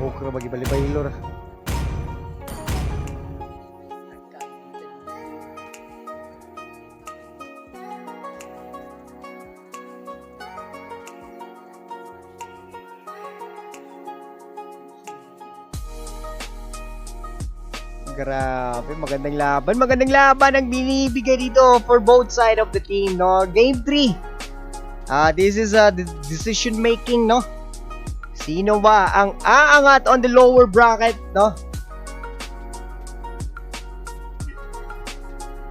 Bukra bagi bali-bailor. Grabe, magandang laban. Magandang laban ang binibigay dito for both side of the team, no? Game 3. This is the decision making, no? Sino ba ang aangat on the lower bracket, no?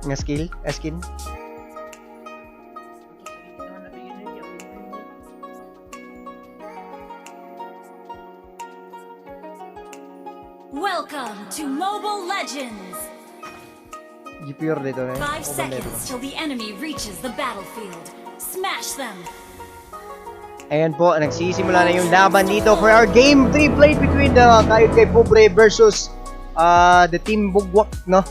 Nga skill? Skin? Welcome to Mobile Legends! GPR dito na 5 seconds till the enemy reaches the battlefield. Smash them! Ayan po, nagsisimula na yung laban dito for our game 3 played between the Kayod kay Pobre versus the Team Bugwak, no?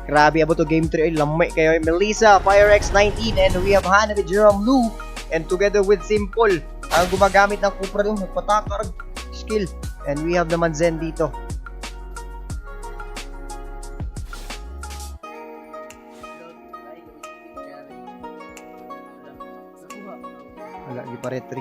Grabe, abo to game 3. Ay, lamay kayo. Melissa, FireX19, and we have Hanabi, Jerome Lu, and together with Simple, ang gumagamit ng Cupra doon, nagpatakar skill. And we have naman Zen dito. Wala, giparetri.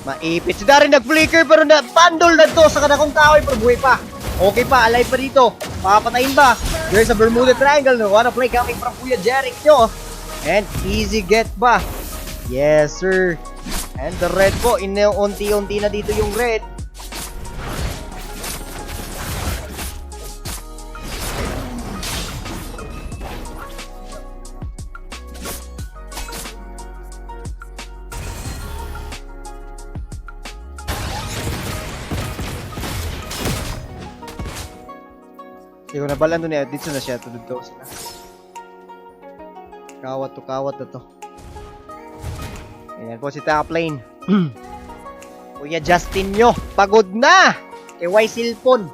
Maipit. Si Darin nag-flicker pero na-bundle na to sa kanakong tao pero buhay pa. Okay pa, alive pa dito. Papatayin ba? There's a Bermuda Triangle. No? Wanna play coming from Kuya Jeric nyo. And easy get ba? Yes, sir. And the red po, unti-unti na dito yung red. Hindi ko nabalan doon eh. Dito na siya. Tulad daw sila. Kawat na to. Ayan po si top lane. Kuya Justin nyo. Pagod na. Kay Y Silpon.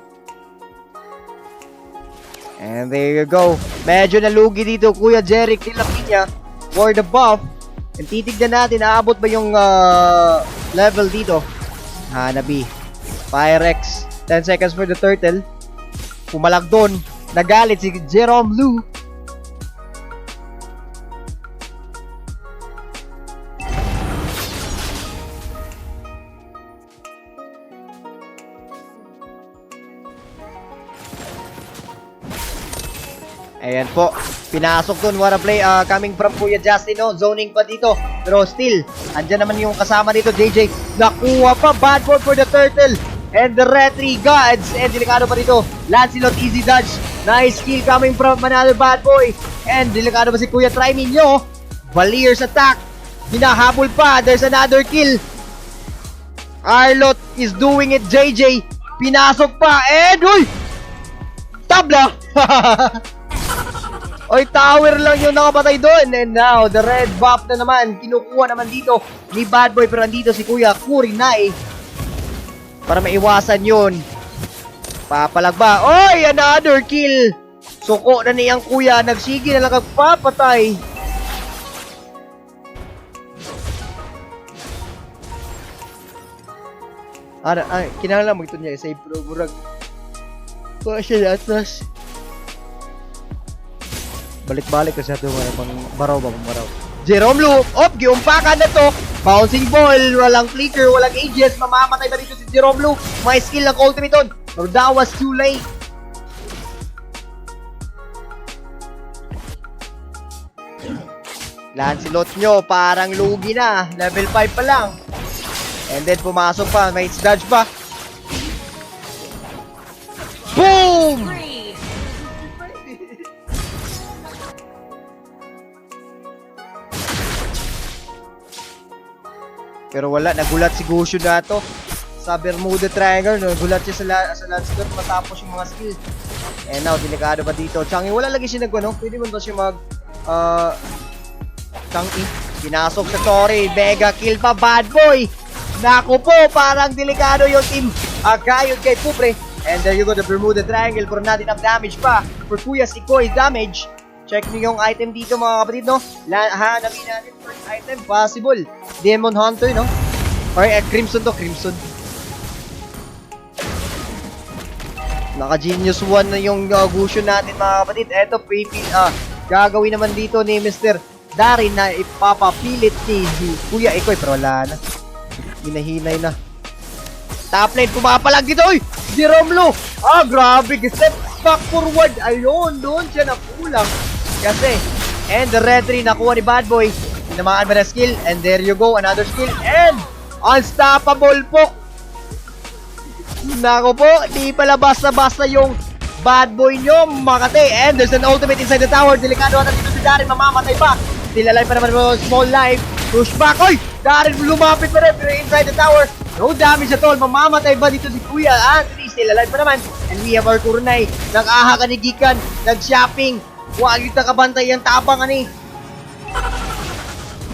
And there you go. Medyo nalugi dito Kuya Jeric Tilapia for the buff. And titignan natin. Aabot ba yung level dito? Hanabi. Pyrex. 10 seconds for the turtle. Pumalag doon, nagalit si Jerome Lu. Ayan po, pinasok doon, wanna play coming from Kuya Justin, no? Zoning pa dito, pero still, andyan naman yung kasama dito, JJ. Nakuha pa, bad boy for the turtle. And the Retri Gods. And delikado pa dito. Lancelot easy dodge. Nice kill coming from another bad boy. And delikado pa si Kuya Triming nyo. Valier's attack. Hinahabol pa. There's another kill. Arlot is doing it. JJ. Pinasok pa. And uy! Tabla! Oy, tower lang yung nakapatay doon. And now, the red buff na naman. Kinukuha naman dito ni bad boy. Pero nandito si Kuya Kurinai. Para maiwasan yun. Papalag ba? Oy! Another kill! Suko na niyang kuya. Nagsigi na lang kagpapatay. Kinahanglan mo ito niya. Save pro. Murag. Kuha siya na atlas. Balik-balik kasi ito. Baraw ba? Baraw. Jerome Lu. Giumpakan na to. Bouncing ball, walang flicker, walang ages, mamamatay ba dito si Jerome Lu? May skill ng ultimate on, pero that was too late. Lancelot nyo, parang lugi na, level 5 pa lang. And then pumasok pa, may dodge pa. Boom! Pero wala, nagulat si Gushu na to sa Bermuda Triangle, no? Nagulat siya sa Lancelot matapos yung mga skill. And now, delikado pa dito. Changi, wala lagi siya nagano. Pwede mo ba siya mag Changi, pinasok sa Tori. Mega kill pa, bad boy. Naku po, parang delikado yung team Kayod kay Pobre. And there you go, the Bermuda Triangle. Pero not enough damage pa for Kuya Sikoy damage. Check nyo yung item dito mga kapatid, no? Hanapin natin first item, possible. Demon Hunter, no? Or Crimson to, Crimson. Naka-Genius 1 na yung Gusion natin mga kapatid. Eto, gagawin naman dito ni Mr. Darin na ipapapilit ni Kuya Ikoy. Pero wala na. Hinahinay na. Top lane, pumapalag dito. Uy! Jerome Lu! Grabe. Step back forward. Ayun, doon siya nakulang. Kasi, and the red 3 nakuha ni Bad Boy. Tinamaan ba na skill? And there you go, another skill. And, unstoppable po. Nako po, di pala basta-basta yung Bad Boy nyo, Makate. And there's an ultimate inside the tower. Delikado ata dito si Darin, mamamatay pa. Still alive pa naman mo, small life. Push back. Oy! Darin lumapit pa rin, pero inside the tower. No damage at all. Mamamatay ba dito si Kuya Anthony? Still alive pa naman. And we have our Kurunay. Nag-aha ka ni Gikan. Nag-shopping. Huwag yung nakabantay yung tapang ani.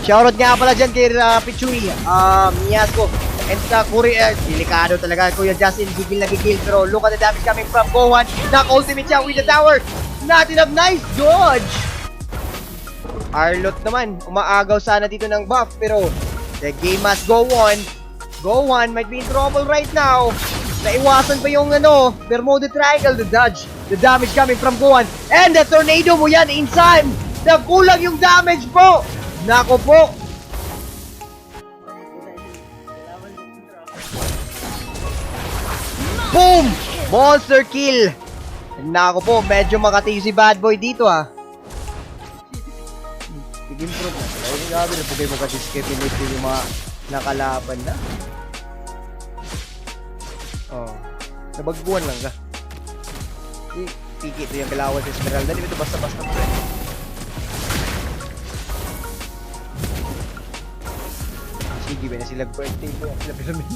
Shoutout nga pala dyan kay Pichui. Miyasko. And sa delikado talaga Kuya Justin. Gigil na gigil. Pero look at the damage coming from Gohan. Knock-ultimate siya with the tower. Not enough. Nice dodge. Arlot naman. Umaagaw sana dito ng buff. Pero the game must go on. Gohan might be in trouble right now. Naiwasan pa yung Bermuda Triangle. The dodge. The damage coming from Gohan. And the tornado mo yan, Insan! Nagkulang yung damage po! Nako po! Boom! Monster kill! Nako po, medyo makatiyo si Bad Boy dito Nag-improve na. Ay, grabe na pugay mo kasi skipin yung mga nakalaban na. Nabagbuhan lang ka. Piki ito yung kalawan sa Esmeralda. Di ba ito basta-basta mo rin? Sige ba na sila birthday ko? Sila pyramid.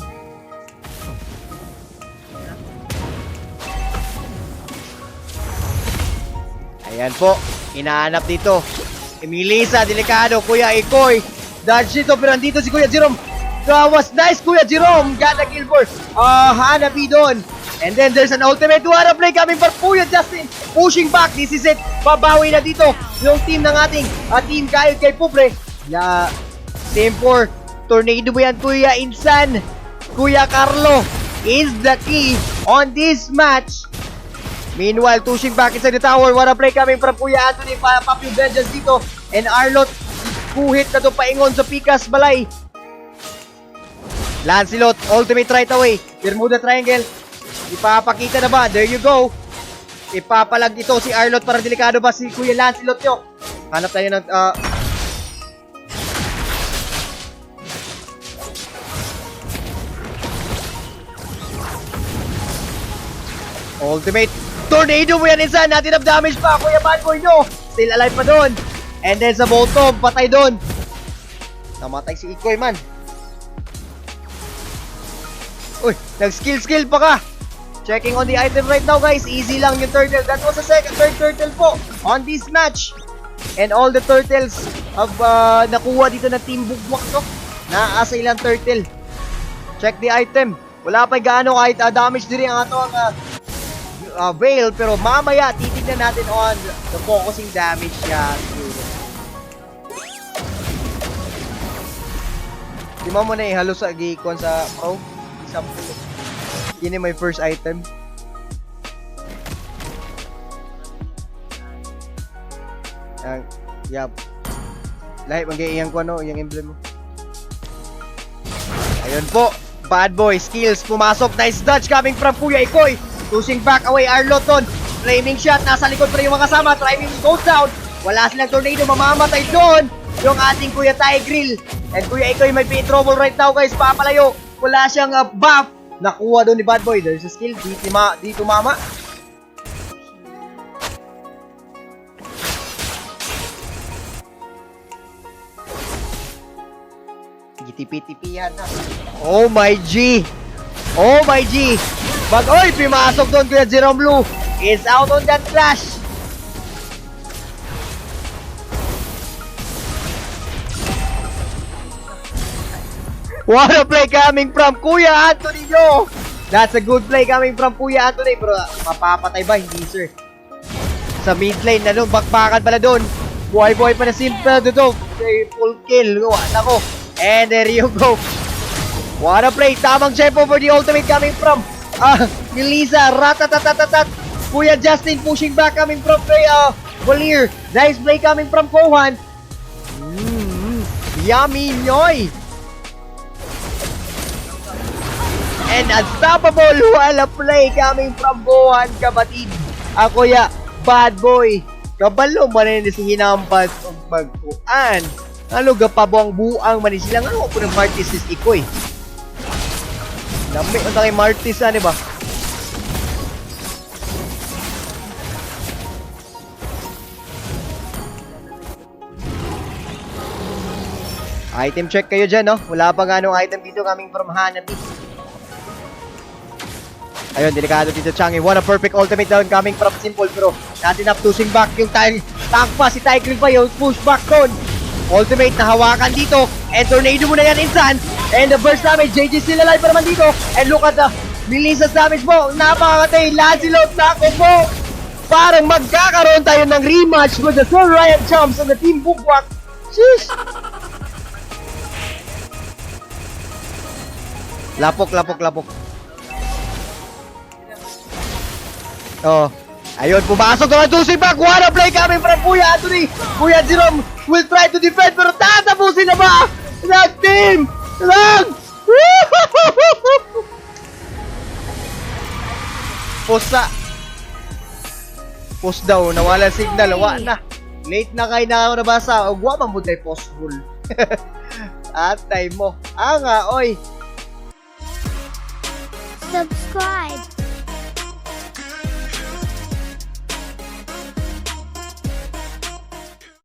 Ayan po. Inaanap dito. Emilisa, delikado. Kuya Ikoy. Dodge dito pero andito si Kuya Jerome. That was nice, Kuya Jerome. Got a kill for Hanabi doon. And then there's an ultimate water play coming for Kuya Justin. Pushing back. This is it. Babawi na dito yung team ng ating team Kayod kay Pupre. Team 4. Tornado ba yan, Kuya Insan? Kuya Carlo is the key on this match. Meanwhile, pushing back inside the tower. Water play coming from Kuya Anthony. Pop yung vengeance dito. And Arlot, kuhit na to paingon sa Pikas Balay. Lancelot, ultimate right away. Bermuda Triangle. Ipapakita na ba? There you go. Ipapalag ito si Arlot para delikado ba si Kuya Lancelot nyo. Hanap tayo ng ultimate tornado mo yan Insan. Not enough damage pa Kuya Bad Boy nyo. Still alive pa doon. And then sa Voltom, patay doon. Namatay si Ikoy man. Uy, nag-skill pa ka. Checking on the item right now guys. Easy lang yung turtle. That was the third turtle po on this match. And all the turtles have nakuha dito na Team Bugwak to. Naasa ilang turtle. Check the item. Wala pa gaano kahit damage din ang ato ang Veil. Pero mamaya titignan natin on the focusing damage niya. Di mo na ihalo sa Gikon sa pro. Yun yung my first item. Yup. Lahat mag-iiyang ko yung emblem mo. Ayun po. Bad Boy skills pumasok. Nice dodge coming from Kuya Ikoy. Pushing back away Arloton. Flaming shot. Nasa likod pa rin yung mga kasama. Triming goes down. Wala silang tornado. Mamamatay doon yung ating Kuya Tigrill. And Kuya Ikoy might be in trouble right now guys. Papalayo. Wala siyang buff. Nakuha doon ni Bad Boy. There's a skill. Dito mama. Tipi-tipihan na. Oh my G. Oh my G. Oy, pimasok doon Kuya Jerome Lu. Is out on that flash. What a play coming from Kuya Anthony nyo! That's a good play coming from Kuya Anthony. Pero mapapatay ba? Hindi sir. Sa mid lane na doon, bakbakan pala doon. Buhay-buhay pa na simple doon. Okay, full kill. Nako. And there you go. What a play. Tamang tempo for the ultimate coming from Melissa. Ratatatatat. Kuya Justin pushing back coming from Valir. Nice play coming from Kohan. Yummy Noy. And unstoppable. What a play coming from Kohan, kapatid. Ako ya, bad boy. Kabalo man ni si hinampas og magkuan. Ano gapabong buang man sila nga ako ng Martis is ikoy. Dami unta kay Martis ani ba? Item check kayo dyan, no? Wala pa nga nung item dito coming from Hanabi. Ayun, delikado dito, Changi. What a perfect ultimate down coming from Simple, pero natin up pushing back yung tank pa, si Tigreal pa yung push back doon. Ultimate na hawakan dito, and tornado mo na yan, Insan. And the burst damage, JJ still alive pa naman dito. And look at the Melissa's damage mo. Napakatay, Lazilot na ako po. Parang magkakaroon tayo ng rematch with the Sir Ryan Chumps and the Team Bukwak. Sheesh! Lapok. Oh. Ayun, pumasok naman to si Back. What a play coming from Kuya Anthony. Kuya Jerome will try to defend pero tatapusin na ba? Nag-team! Posa. Post daw, nawala signal. Wa na. Late na kayo na ako nabasa. Wa man mo tayo post rule. Atay mo. Anga, oy. Subscribe.